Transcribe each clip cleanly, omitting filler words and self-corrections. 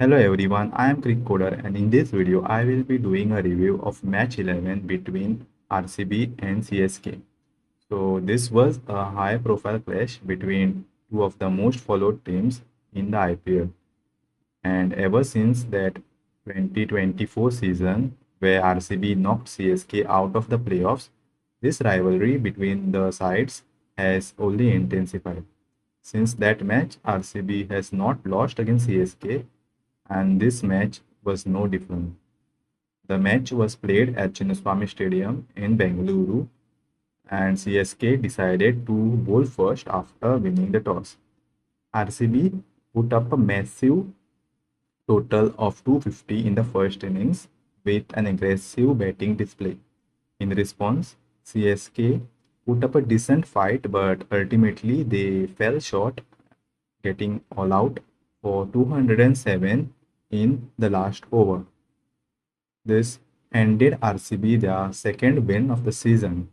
Hello everyone, I am Crick Coder and in this video I will be doing a review of match 11 between RCB and CSK. So this was a high profile clash between two of the most followed teams in the IPL, and ever since that 2024 season where RCB knocked CSK out of the playoffs, this rivalry between the sides has only intensified. Since that match, RCB has not lost against CSK, and this match was no different. The match was played at Chinnaswamy Stadium in Bengaluru, and CSK decided to bowl first after winning the toss. RCB put up a massive total of 250 in the first innings with an aggressive batting display. In response, CSK put up a decent fight, but ultimately they fell short, getting all out for 207 in the last over. This ended RCB their second win of the season,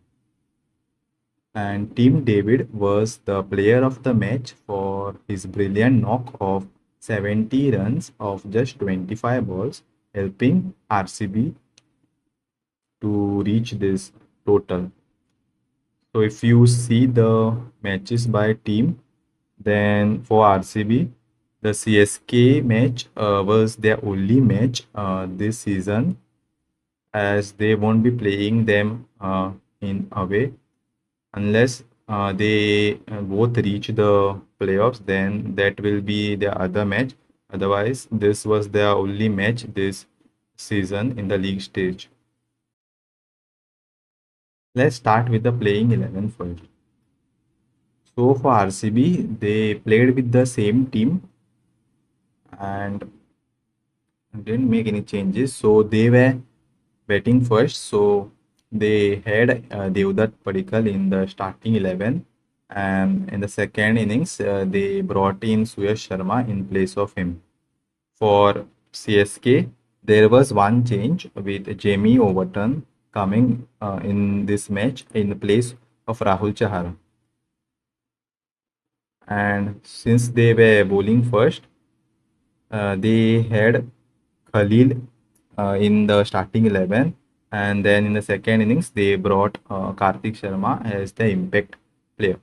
and Team David was the player of the match for his brilliant knock of 70 runs of just 25 balls, helping RCB to reach this total. So if you see the matches by team, then for RCB, the CSK match was their only match this season, as they won't be playing them in away unless they both reach the playoffs. Then that will be the other match. Otherwise, this was their only match this season in the league stage. Let's start with the playing 11 first. So for RCB, they played with the same team and didn't make any changes. So they were batting first. So they had Devdutt Padikkal in the starting 11, and in the second innings, they brought in Suyash Sharma in place of him. For CSK, there was one change with Jamie Overton coming in this match in place of Rahul Chahar. And since they were bowling first, they had Khalil in the starting 11, and then in the second innings they brought Karthik Sharma as the impact player.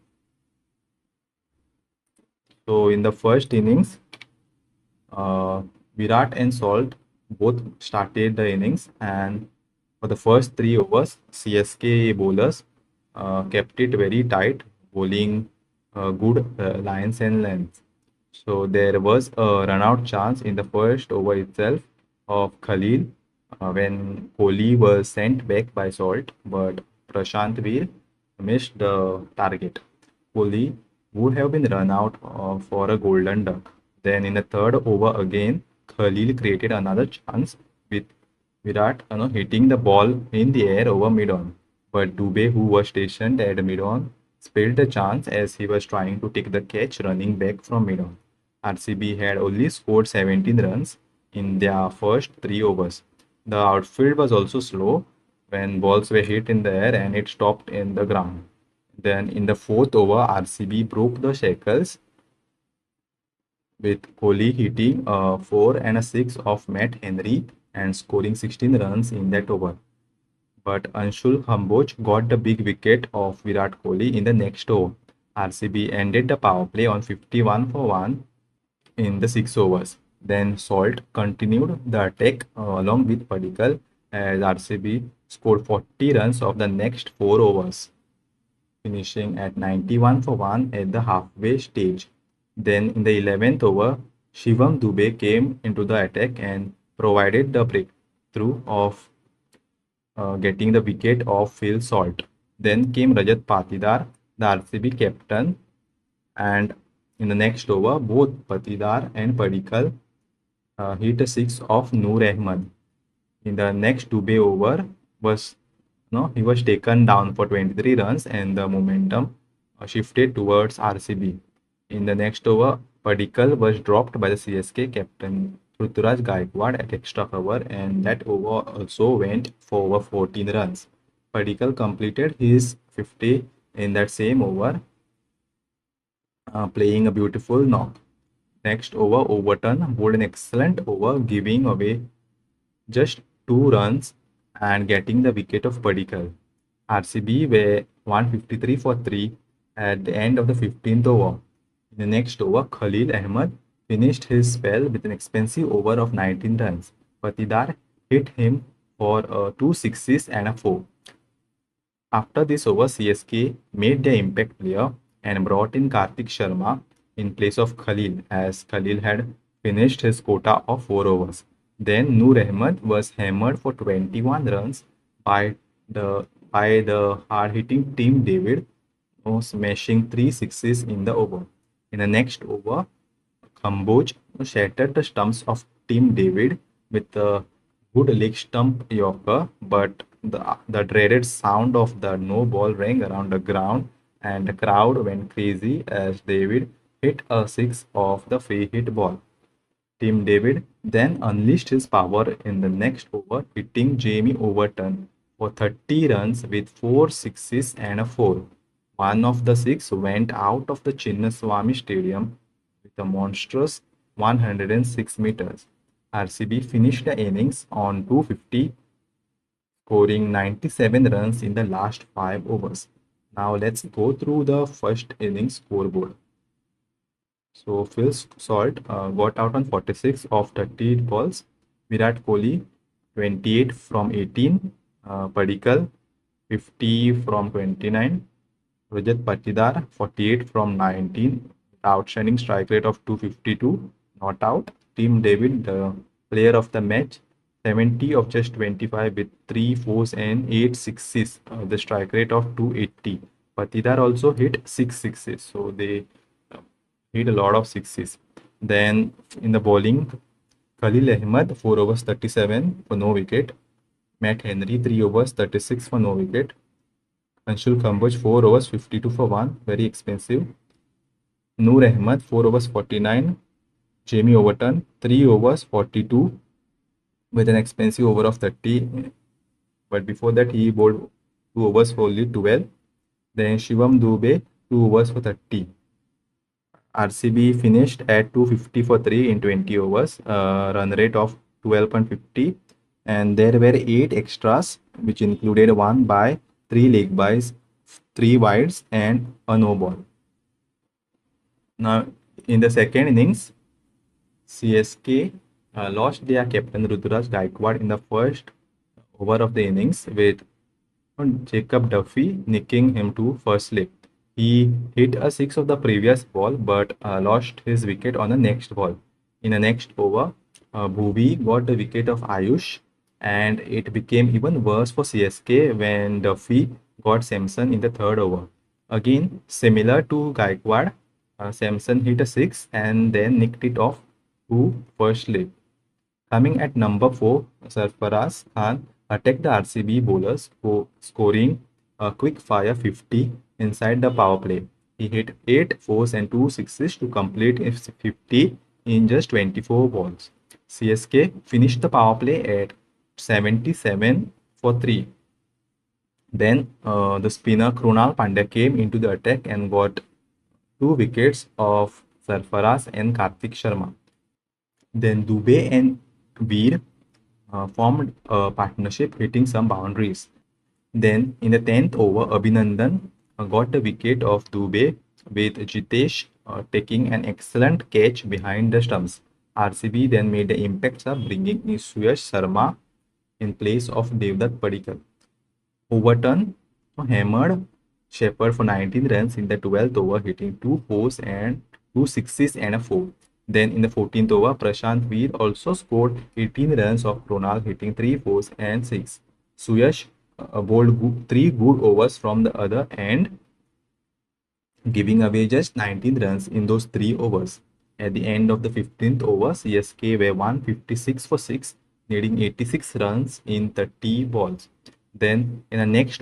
So in the first innings, Virat and Salt both started the innings, and for the first 3 overs, CSK bowlers kept it very tight, bowling good lines and lengths. So there was a run-out chance in the first over itself of Khalil when Kohli was sent back by Salt, but Prashant Veer missed the target. Kohli would have been run out for a golden duck. Then in the third over again, Khalil created another chance with Virat hitting the ball in the air over mid-on. But Dubey, who was stationed at mid-on, spilled the chance as he was trying to take the catch running back from mid-on. RCB had only scored 17 runs in their first 3 overs. The outfield was also slow when balls were hit in the air and it stopped in the ground. Then in the fourth over, RCB broke the shackles with Kohli hitting a 4 and a 6 of Matt Henry and scoring 16 runs in that over. But Anshul Kamboj got the big wicket of Virat Kohli in the next over. RCB ended the power play on 51 for 1 in the 6 overs. Then Salt continued the attack along with Padikkal as RCB scored 40 runs of the next 4 overs, finishing at 91 for 1 at the halfway stage. Then in the 11th over, Shivam Dubey came into the attack and provided the breakthrough of getting the wicket of Phil Salt. Then came Rajat Patidar, the RCB captain, and in the next over, both Patidar and Padikkal hit a 6 of Noor Ahmed. In the next Dubey over was he was taken down for 23 runs and the momentum shifted towards RCB. In the next over, Padikkal was dropped by the CSK captain Prithviraj Gaikwad at extra cover, and that over also went for over 14 runs. Padikkal completed his 50 in that same over, playing a beautiful knock. Next over, Overton bowled an excellent over, giving away just 2 runs and getting the wicket of Padikkal. RCB were 153 for 3 at the end of the 15th over. In the next over, Khalil Ahmed finished his spell with an expensive over of 19 runs. Patidar hit him for 2 sixes and a 4. After this over, CSK made their impact player and brought in Kartik Sharma in place of Khalil, as Khalil had finished his quota of 4 overs. Then Noor Ahmed was hammered for 21 runs by the hard-hitting Team David, smashing 3 sixes in the over. In the next over, Kamboj shattered the stumps of Team David with a good leg stump yorker, but the dreaded sound of the no ball rang around the ground and the crowd went crazy as David hit a six off the free hit ball. Team David then unleashed his power in the next over, hitting Jamie Overton for 30 runs with 4 sixes and a 4. One of the six went out of the Chinnaswamy Stadium with a monstrous 106 meters. RCB finished the innings on 250, scoring 97 runs in the last 5 overs. Now let's go through the first innings scoreboard. So Phil Salt got out on 46 of 38 balls. Virat Kohli 28 from 18. Padikkal 50 from 29. Rajat Patidar 48 from 19. Outstanding strike rate of 252. Not out. Team David, the player of the match, 70 of just 25 with 3 fours and 8 sixes. The strike rate of 280. Patidar also hit 6 sixes. So they hit a lot of sixes. Then in the bowling, Khalil Ahmed 4 overs 37 for no wicket. Matt Henry 3 overs 36 for no wicket. Anshul Kamboj 4 overs 52 for 1, very expensive. Noor Ahmed 4 overs 49. Jamie Overton 3 overs 42 with an expensive over of 30. But before that he bowled 2 overs for only 12. Then Shivam Dube 2 overs for 30. RCB finished at 250 for 3 in 20 overs, run rate of 12.50, and there were 8 extras, which included 1 by, 3 leg byes, 3 wides, and a no ball. Now, in the second innings, CSK lost their captain Ruturaj Gaikwad in the first over of the innings with Jacob Duffy nicking him to first slip. He hit a 6 of the previous ball but lost his wicket on the next ball. In the next over, Bhuvi got the wicket of Ayush, and it became even worse for CSK when Duffy got Samson in the third over. Again, similar to Gaikwad, Samson hit a 6 and then nicked it off to first slip. Coming at number 4, Sarfaraz Khan attacked the RCB bowlers, scoring a quick fire 50 inside the power play. He hit 8 fours and 2 sixes to complete his 50 in just 24 balls. CSK finished the power play at 77 for 3. Then the spinner Krunal Pandya came into the attack and got 2 wickets of Sarfaraz and Kartik Sharma. Then Dubey and Veer formed a partnership hitting some boundaries. Then in the 10th over, Abhinandan got the wicket of Dubey with Jitesh taking an excellent catch behind the stumps. RCB then made the impact sub, bringing in Suyash Sharma in place of Devdutt Padikkal. Overton hammered Shepherd for 19 runs in the 12th over, hitting 2 fours and 2 sixes and a 4. Then in the 14th over, Prashant Veer also scored 18 runs of Kronal, hitting 3 fours and 6. Suyash bowled 3 good overs from the other end, giving away just 19 runs in those 3 overs. At the end of the 15th over, CSK were 156 for 6, needing 86 runs in 30 balls. Then in the next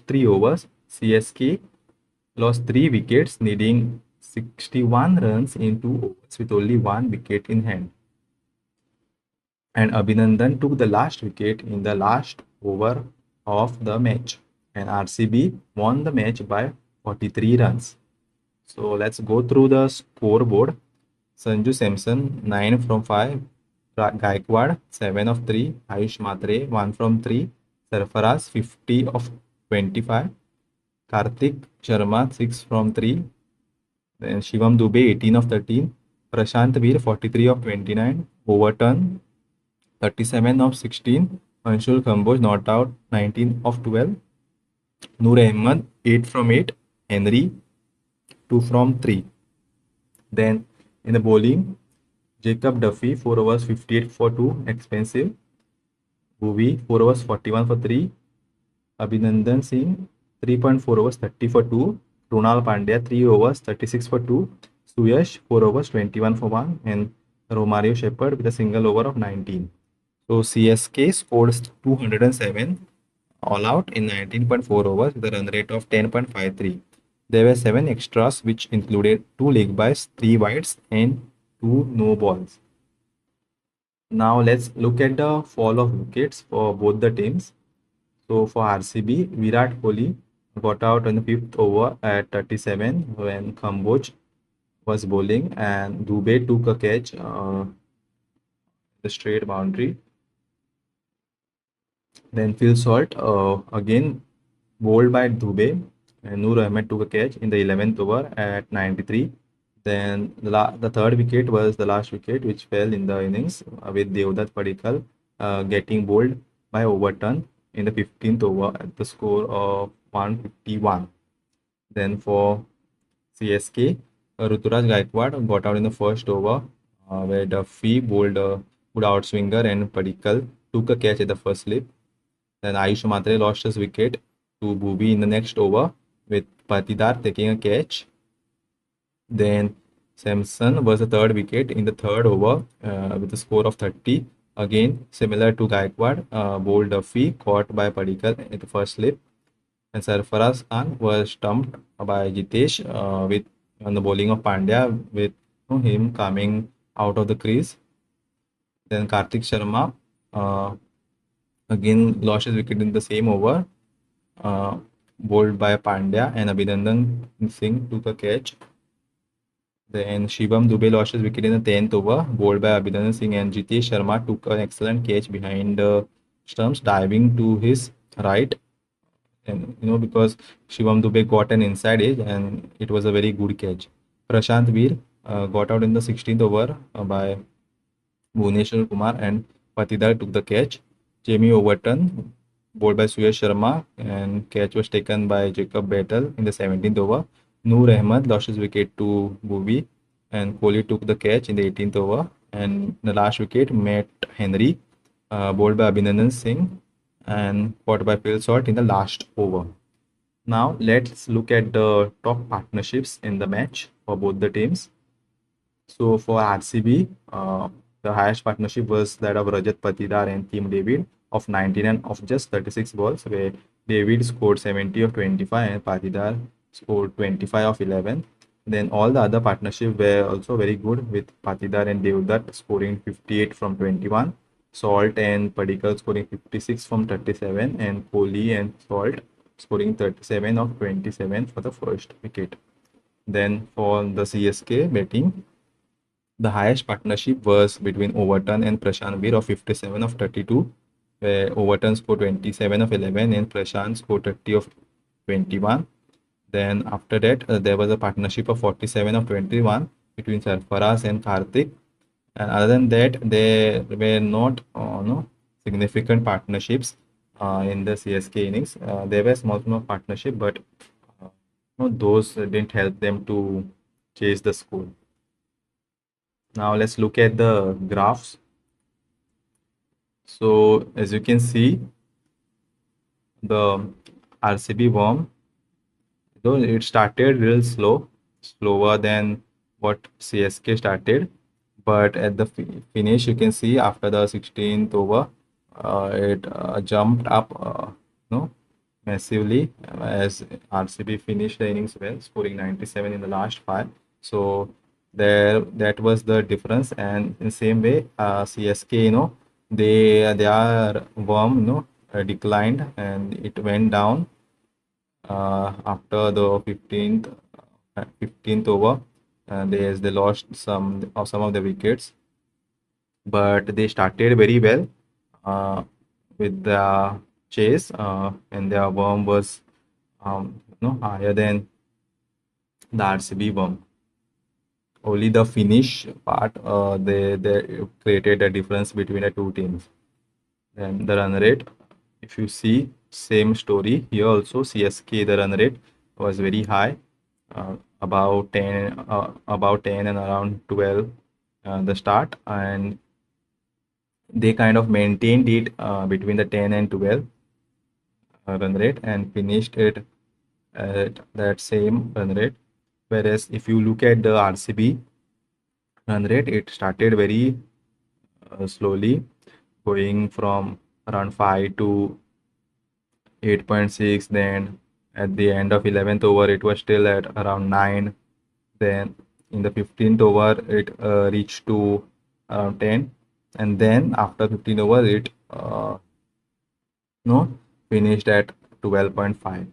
3 overs, CSK lost 3 wickets, needing 61 runs in 2 overs with only 1 wicket in hand. And Abhinandan took the last wicket in the last over of the match, and RCB won the match by 43 runs. So let's go through the scoreboard. Sanju Samson 9 from 5, Gaikwad 7 of 3, Ayush Matre 1 from 3, Sarfaraz 50 of 25, Karthik Sharma 6 from 3, then Shivam Dubey 18 of 13, Prashant Veer 43 of 29, Overton 37 of 16, Anshul Kamboj not out 19 of 12, Noor Ahmed 8 from 8, Henry 2 from 3. Then in the bowling, Jacob Duffy 4 overs 58 for 2, expensive. Bhuvi 4 overs 41 for 3, Abhinandan Singh 3.4 overs 30 for 2, Krunal Pandya 3 overs 36 for 2, Suyash 4 overs 21 for 1, and Romario Shepherd with a single over of 19. So CSK scored 207 all out in 19.4 overs with a run rate of 10.53. There were 7 extras, which included 2 leg byes, 3 wides, and 2 no balls. Now let's look at the fall of wickets for both the teams. So for RCB, Virat Kohli got out on the 5th over at 37 when Kamboj was bowling, and Dubey took a catch the straight boundary. Then Phil Salt again bowled by Dubey, and Noor Ahmed took a catch in the 11th over at 93. Then the third wicket was the last wicket which fell in the innings with Devdutt Padikkal getting bowled by Overton in the 15th over at the score of 151. Then for CSK, Ruturaj Gaikwad got out in the first over where Duffy bowled a good outswinger and Padikkal took a catch at the first slip. Then Ayush Matre lost his wicket to Bhuvi in the next over with Patidar taking a catch. Then Samson was the third wicket in the third over with a score of 30. Again, similar to Gaikwad, bowled Duffy caught by Padikkal at the first slip. And Sarfaraz Khan was stumped by Jitesh with on the bowling of Pandya with him coming out of the crease. Then Karthik Sharma again lost his wicket in the same over, bowled by Pandya, and Abhinandan Singh took a catch. Then Shivam Dubey lost his wicket in the 10th over, bowled by Abhinandan Singh, and Jitesh Sharma took an excellent catch behind the stumps, diving to his right. And because Shivam Dubey got an inside edge, and it was a very good catch. Prashant Veer got out in the 16th over by Bhuvneshwar Kumar, and Patidar took the catch. Jamie Overton bowled by Suyash Sharma, and catch was taken by Jacob Battle in the 17th over. Noor Ahmed lost his wicket to Bhuvi, and Kohli took the catch in the 18th over. And the last wicket met Henry, bowled by Abhinandan Singh, and caught by Phil Salt in the last over. Now let's look at the top partnerships in the match for both the teams. So for RCB, the highest partnership was that of Rajat Patidar and Team David of 99 of just 36 balls, where David scored 70 of 25 and Patidar scored 25 of 11. Then all the other partnerships were also very good, with Patidar and Devdutt scoring 58 from 21, Salt and Padikkal scoring 56 from 37, and Kohli and Salt scoring 37 of 27 for the first wicket. Then for the CSK batting, the highest partnership was between Overton and Prashant Veer of 57 of 32, where Overton scored 27 of 11 and Prashant scored 30 of 21. Then after that, there was a partnership of 47 of 21 between Sarfaraz and Karthik. And other than that, there were not no significant partnerships in the CSK innings. There were small partnership, but those didn't help them to chase the score. Now let's look at the graphs. So as you can see, the RCB worm, though it started real slower than what CSK started, but at the finish you can see after the 16th over, it jumped up massively as RCB finished the innings well, scoring 97 in the last 5. So that was the difference. And in same way, CSK, their worm declined, and it went down after the 15th 15th over. They lost some of the wickets, but they started very well uh, with the chase, and their worm was higher than the RCB worm. Only the finish part, they created a difference between the two teams. Then the run rate, if you see, same story here also. CSK, the run rate was very high, about 10 and around 12 the start, and they kind of maintained it between the 10 and 12 run rate and finished it at that same run rate. Whereas if you look at the RCB run rate, it started very slowly, going from around 5 to 8.6. Then at the end of 11th over, it was still at around 9. Then in the 15th over, it reached to around 10. And then after 15 over, it no finished at 12.5.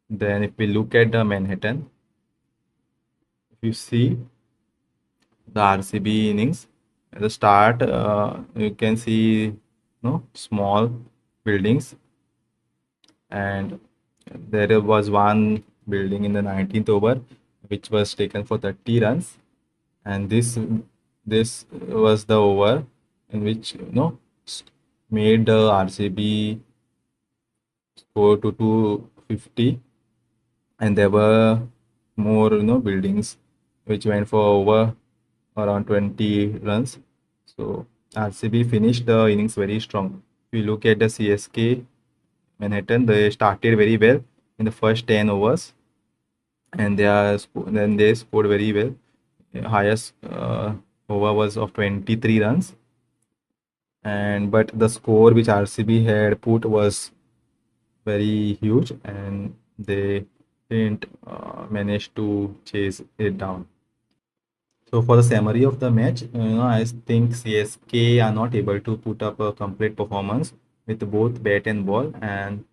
Then if we look at the Manhattan, if you see the RCB innings at the start, you can see small buildings, and there was one building in the 19th over which was taken for 30 runs, and this was the over in which made the RCB score to 250, and there were more buildings which went for over around 20 runs. So RCB finished the innings very strong. If you look at the CSK Manhattan, they started very well in the first 10 overs, and then they scored very well. The highest over was of 23 runs, and but the score which RCB had put was very huge, and they didn't manage to chase it down. So for the summary of the match, I think CSK are not able to put up a complete performance with both bat and ball, and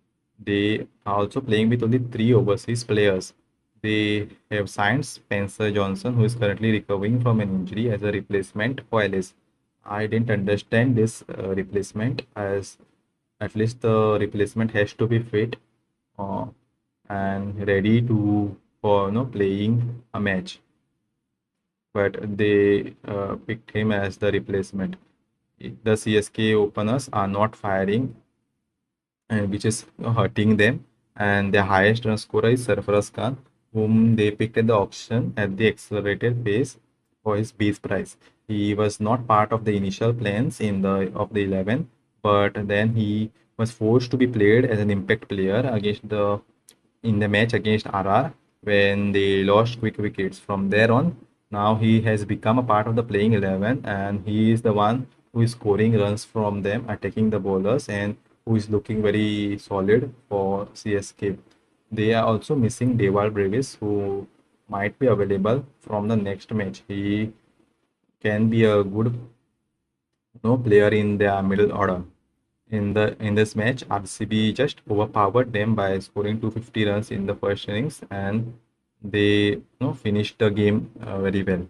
they are also playing with only three overseas players. They have signed Spencer Johnson, who is currently recovering from an injury, as a replacement for Ellis. I didn't understand this replacement, as at least the replacement has to be fit uh, and ready to for playing a match, but they picked him as the replacement. The CSK openers are not firing, which is hurting them. And the highest run scorer is Sarfaraz Khan, whom they picked at the auction at the accelerated pace for his base price. He was not part of the initial plans in the 11, but then he was forced to be played as an impact player in the match against RR when they lost quick wickets. From there on, now he has become a part of the playing 11, and he is the one who is scoring runs from them, attacking the bowlers, and who is looking very solid for CSK. They are also missing Dewal Brevis, who might be available from the next match. He can be a good player in their middle order. In this match, RCB just overpowered them by scoring 250 runs in the first innings, and they finished the game very well.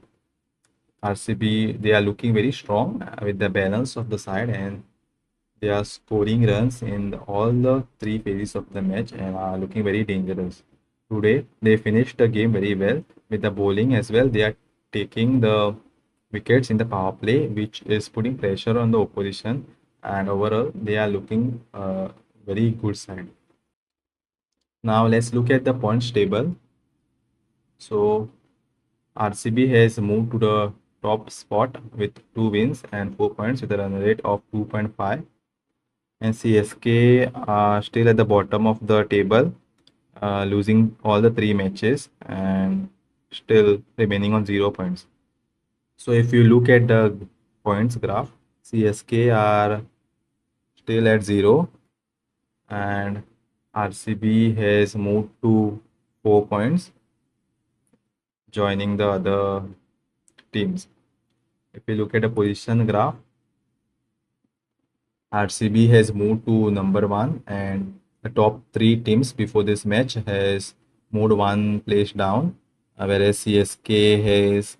RCB, they are looking very strong with the balance of the side, and they are scoring runs in all the three phases of the match and are looking very dangerous. Today, they finished the game very well with the bowling as well. They are taking the wickets in the power play, which is putting pressure on the opposition. And overall, they are looking very good side. Now, let's look at the points table. So, RCB has moved to the top spot with 2 wins and 4 points with a run rate of 2.5. And CSK are still at the bottom of the table, losing all the three matches and still remaining on 0 points. So if you look at the points graph, CSK are still at 0, and RCB has moved to 4 points, joining the other teams. If you look at the position graph, RCB has moved to number 1, and the top 3 teams before this match has moved 1 place down. whereas CSK has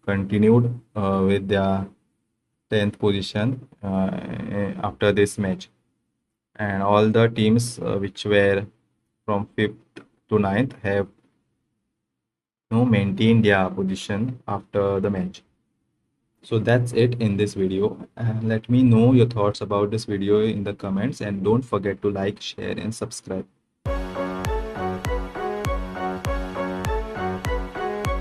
continued with their 10th position after this match, and all the teams which were from 5th to ninth have maintained their position after the match. So that's it in this video, and let me know your thoughts about this video in the comments, and don't forget to like, share and subscribe.